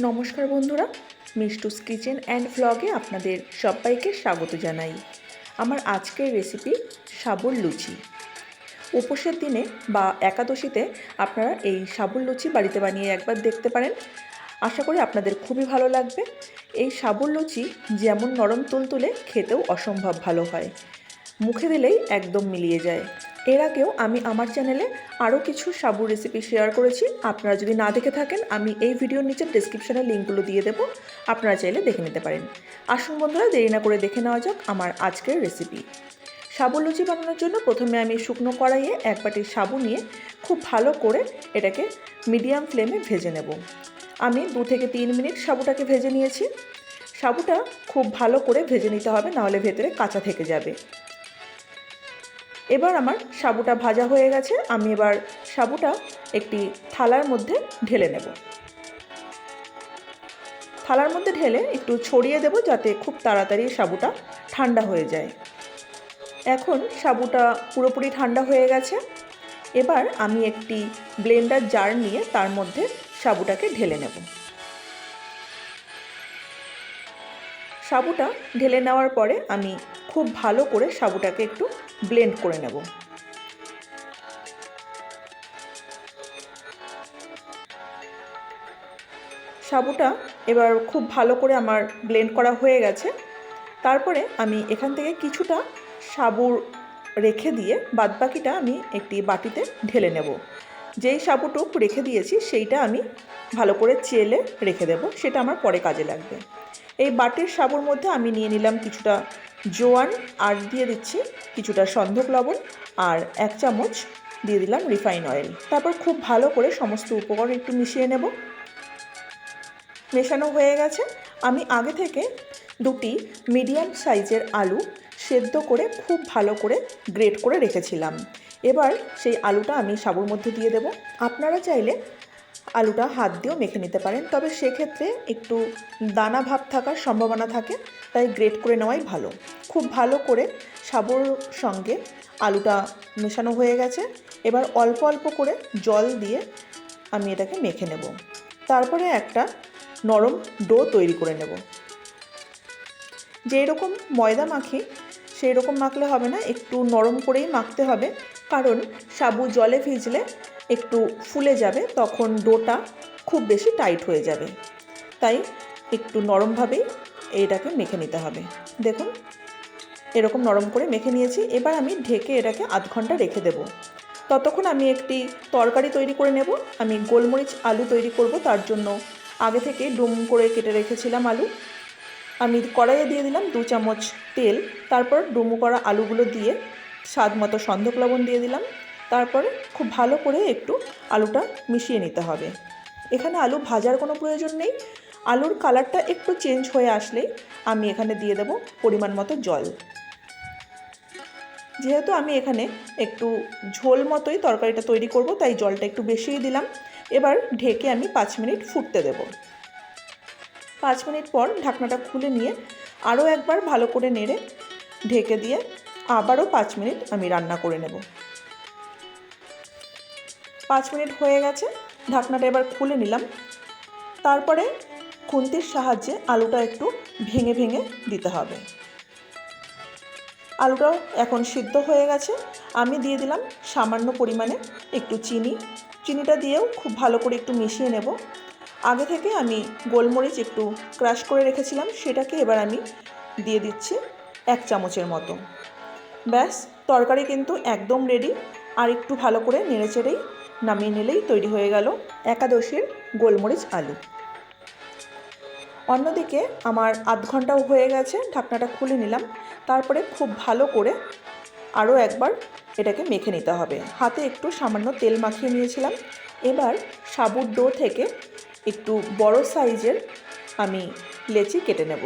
নমস্কার বন্ধুরা, মিষ্টুস kitchen and ভ্লগে আপনাদের সবাইকে স্বাগত জানাই। আমার আজকের রেসিপি সাবুর লুচি। উপোসের দিনে বা একাদশীতে আপনারা এই সাবুর লুচি বাড়িতে বানিয়ে একবার দেখতে পারেন। আশা করি আপনাদের খুবই ভালো লাগবে। এই সাবুর লুচি যেমন নরম তুলতুলে, খেতেও অসম্ভব ভালো হয়। মুখে দিলেই একদম মিলিয়ে যায়। এর আগেও আমি আমার চ্যানেলে আরও কিছু সাবুর রেসিপি শেয়ার করেছি। আপনারা যদি না দেখে থাকেন, আমি এই ভিডিওর নিচে ডেসক্রিপশনে লিঙ্কগুলো দিয়ে দেবো, আপনারা চাইলে দেখে নিতে পারেন। আসুন বন্ধুরা, দেরি না করে দেখে নেওয়া যাক আমার আজকের রেসিপি। সাবুর লুচি বানানোর জন্য প্রথমে আমি শুকনো কড়াইয়ে এক বাটি সাবু নিয়ে খুব ভালো করে এটাকে মিডিয়াম ফ্লেমে ভেজে নেব। আমি 2 থেকে 3 মিনিট সাবুটাকে ভেজে নিয়েছি। সাবুটা খুব ভালো করে ভেজে নিতে হবে, নাহলে ভেতরে কাঁচা থেকে যাবে। এবার আমার সাবুটা ভাজা হয়ে গেছে। আমি এবার সাবুটা একটি থালার মধ্যে ঢেলে নেব। থালার মধ্যে ঢেলে একটু ছড়িয়ে দেব, যাতে খুব তাড়াতাড়ি সাবুটা ঠান্ডা হয়ে যায়। এখন সাবুটা পুরোপুরি ঠান্ডা হয়ে গেছে। এবার আমি একটি ব্লেন্ডার জার নিয়ে তার মধ্যে সাবুটাকে ঢেলে নেব। সাবুটা ঢেলে নেওয়ার পরে আমি খুব ভালো করে সাবুটাকে একটু ব্লেন্ড করে নেব। সাবুটা এবার খুব ভালো করে আমার ব্লেন্ড করা হয়ে গেছে। তারপরে আমি এখান থেকে কিছুটা সাবু রেখে দিয়ে বাদবাকিটা আমি একটি বাটিতে ঢেলে নেব। যেই সাবুটুক রেখে দিয়েছি সেইটা আমি ভালো করে চেলে রেখে দেব, সেটা আমার পরে কাজে লাগবে। এই বাটির সাবুর মধ্যে আমি নিয়ে নিলাম কিছুটা জোয়ান, আর দিয়ে দিচ্ছি কিছুটা সন্ধক লবণ, আর 1 চামচ দিয়ে দিলাম রিফাইন অয়েল। তারপর খুব ভালো করে সমস্ত উপকরণ একটু মিশিয়ে নেব। মেশানো হয়ে গেছে। আমি আগে থেকে 2টি মিডিয়াম সাইজের আলু সেদ্ধ করে খুব ভালো করে গ্রেট করে রেখেছিলাম। এবার সেই আলুটা আমি সাবুর মধ্যে দিয়ে দেব। আপনারা চাইলে আলুটা হাত দিয়েও মেখে নিতে পারেন, তবে সেক্ষেত্রে একটু দানা ভাব থাকার সম্ভাবনা থাকে, তাই গ্রেট করে নেওয়াই ভালো। খুব ভালো করে সাবুর সঙ্গে আলুটা মেশানো হয়ে গেছে। এবার অল্প অল্প করে জল দিয়ে আমি এটাকে মেখে নেব। তারপরে একটা নরম ডো তৈরি করে নেব। যেই রকম ময়দা মাখি সেই রকম মাখলে হবে না, একটু নরম করেই মাখতে হবে, কারণ সাবু জলে ভিজলে একটু ফুলে যাবে, তখন ডোটা খুব বেশি টাইট হয়ে যাবে। তাই একটু নরমভাবেই এটাকে মেখে নিতে হবে। দেখুন, এরকম নরম করে মেখে নিয়েছি। এবার আমি ঢেকে এটাকে আধ ঘন্টা রেখে দেব। ততক্ষণ আমি একটি তরকারি তৈরি করে নেব। আমি গোলমরিচ আলু তৈরি করব, তার জন্য আগে থেকে ডুম করে কেটে রেখেছিলাম আলু। আমি কড়াইয়ে দিয়ে দিলাম 2 চামচ তেল। তারপর ডুমো করা আলুগুলো দিয়ে স্বাদ মতো সন্ধক লবণ দিয়ে দিলাম। তারপরে খুব ভালো করে একটু আলুটা মিশিয়ে নিতে হবে। এখানে আলু ভাজার কোনো প্রয়োজন নেই। আলুর কালারটা একটু চেঞ্জ হয়ে আসলেই আমি এখানে দিয়ে দেব পরিমাণ মতো জল। যেহেতু আমি এখানে একটু ঝোল মতোই তরকারিটা তৈরি করব, তাই জলটা একটু বেশিই দিলাম। এবার ঢেকে আমি 5 মিনিট ফুটতে দেব। 5 মিনিট পর ঢাকনাটা খুলে নিয়ে আরও একবার ভালো করে নেড়ে ঢেকে দিয়ে আবারও 5 মিনিট আমি রান্না করে নেব। 5 মিনিট হয়ে গেছে, ঢাকনাটা এবার খুলে নিলাম। তারপরে খুন্তির সাহায্যে আলুটা একটু ভেঙে ভেঙে দিতে হবে। আলুটাও এখন সিদ্ধ হয়ে গেছে। আমি দিয়ে দিলাম সামান্য পরিমাণে একটু চিনি। চিনিটা দিয়েও খুব ভালো করে একটু মিশিয়ে নেব। আগে থেকে আমি গোলমরিচ একটু ক্রাশ করে রেখেছিলাম, সেটাকে এবার আমি দিয়ে দিচ্ছি 1 চামচের মতো। ব্যাস, তরকারি কিন্তু একদম রেডি। আর একটু ভালো করে নেড়েচেড়েই নামিয়ে নিলেই তৈরি হয়ে গেল একাদশীর গোলমরিচ আলু। অন্যদিকে আমার আধ ঘন্টাও হয়ে গেছে, ঢাকনাটা খুলে নিলাম। তারপরে খুব ভালো করে আরও একবার এটাকে মেখে নিতে হবে। হাতে একটু সামান্য তেল মাখিয়ে নিয়েছিলাম। এবার সাবুর ডো থেকে একটু বড় সাইজের আমি লেচি কেটে নেব।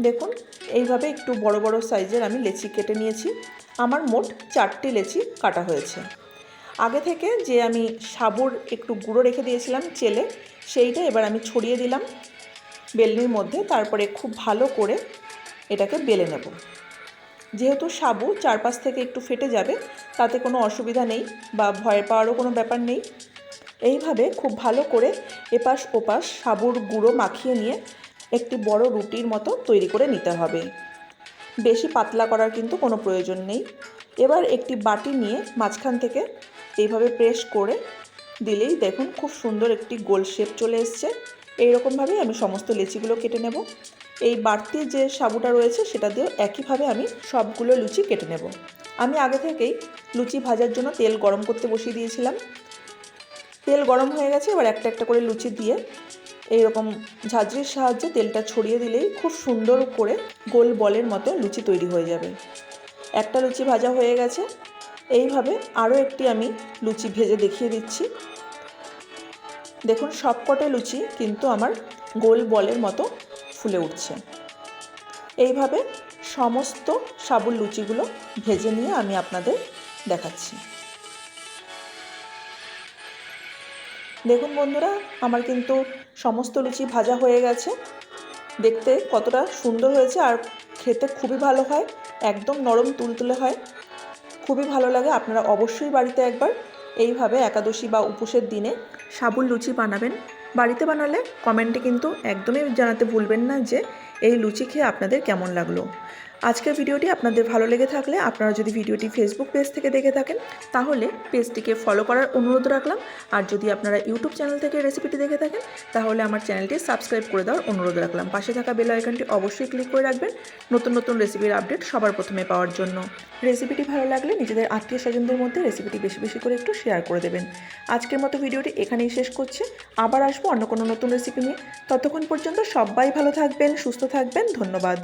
দেখুন, এইভাবে একটু বড় বড় সাইজের আমি লেচি কেটে নিয়েছি। আমার মোট 4টি লেচি কাটা হয়েছে। আগে থেকে যে আমি সাবুর একটু গুঁড়ো রেখে দিয়েছিলাম চেলে, সেইটা এবার আমি ছড়িয়ে দিলাম বেলনির মধ্যে। তারপরে খুব ভালো করে এটাকে বেলে নেব। যেহেতু সাবু চারপাশ থেকে একটু ফেটে যাবে, তাতে কোনো অসুবিধা নেই বা ভয় পাওয়ারও কোনো ব্যাপার নেই। এইভাবে খুব ভালো করে এপাশ ওপাশ সাবুর গুঁড়ো মাখিয়ে নিয়ে একটি বড় রুটির মতো তৈরি করে নিতে হবে। বেশি পাতলা করার কিন্তু কোনো প্রয়োজন নেই। এবার একটি বাটি নিয়ে মাঝখান থেকে এইভাবে প্রেস করে দিলেই দেখুন খুব সুন্দর একটি গোল শেপ চলে এসছে। এইরকমভাবেই আমি সমস্ত লেচিগুলো কেটে নেব। এই বাড়তি যে সাবুটা রয়েছে সেটা দিয়েও একইভাবে আমি সবগুলো লুচি কেটে নেব। আমি আগে থেকেই লুচি ভাজার জন্য তেল গরম করতে বসিয়ে দিয়েছিলাম। তেল গরম হয়ে গেছে, এবার একটা একটা করে লুচি দিয়ে এইরকম ঝাঁঝরির সাহায্যে তেলটা ছড়িয়ে দিলেই খুব সুন্দর করে গোল বলের মতো লুচি তৈরি হয়ে যাবে। একটা লুচি ভাজা হয়ে গেছে, এইভাবে আরও একটি আমি লুচি ভেজে দেখিয়ে দিচ্ছি। দেখুন সবকটা লুচি কিন্তু আমার গোল বলের মতো ফুলে উঠছে। এইভাবে সমস্ত সাবুর লুচিগুলো ভেজে নিয়ে আমি আপনাদের দেখাচ্ছি। দেখুন বন্ধুরা, আমার কিন্তু সমস্ত লুচি ভাজা হয়ে গেছে। দেখতে কতটা সুন্দর হয়েছে আর খেতে খুবই ভালো হয়, একদম নরম তুলতুলে হয়, খুবই ভালো লাগে। আপনারা অবশ্যই বাড়িতে একবার এইভাবে একাদশী বা উপোসের দিনে সাবুর লুচি বানাবেন। বাড়িতে বানালে কমেন্টে কিন্তু একদমই জানাতে ভুলবেন না যে এই লুচি খেয়ে আপনাদের কেমন লাগলো। আজকের ভিডিওটি আপনাদের ভালো লেগে থাকলে, আপনারা যদি ভিডিওটি ফেসবুক পেজ থেকে দেখে থাকেন তাহলে পেজটিকে ফলো করার অনুরোধ রাখলাম। আর যদি আপনারা ইউটিউব চ্যানেল থেকে রেসিপিটি দেখে থাকেন তাহলে আমার চ্যানেলটি সাবস্ক্রাইব করে দেওয়ার অনুরোধ রাখলাম। পাশে থাকা বেল আইকনটি অবশ্যই ক্লিক করে রাখবেন নতুন নতুন রেসিপির আপডেট সবার প্রথমে পাওয়ার জন্য। রেসিপিটি ভালো লাগলে নিজেদের আত্মীয় স্বজনদের মধ্যে রেসিপিটি বেশি বেশি করে একটু শেয়ার করে দেবেন। আজকের মতো ভিডিওটি এখানেই শেষ করছি। আবার আসবো অন্য কোনো নতুন রেসিপি নিয়ে। ততক্ষণ পর্যন্ত সবাই ভালো থাকবেন, সুস্থ থাকবেন। ধন্যবাদ।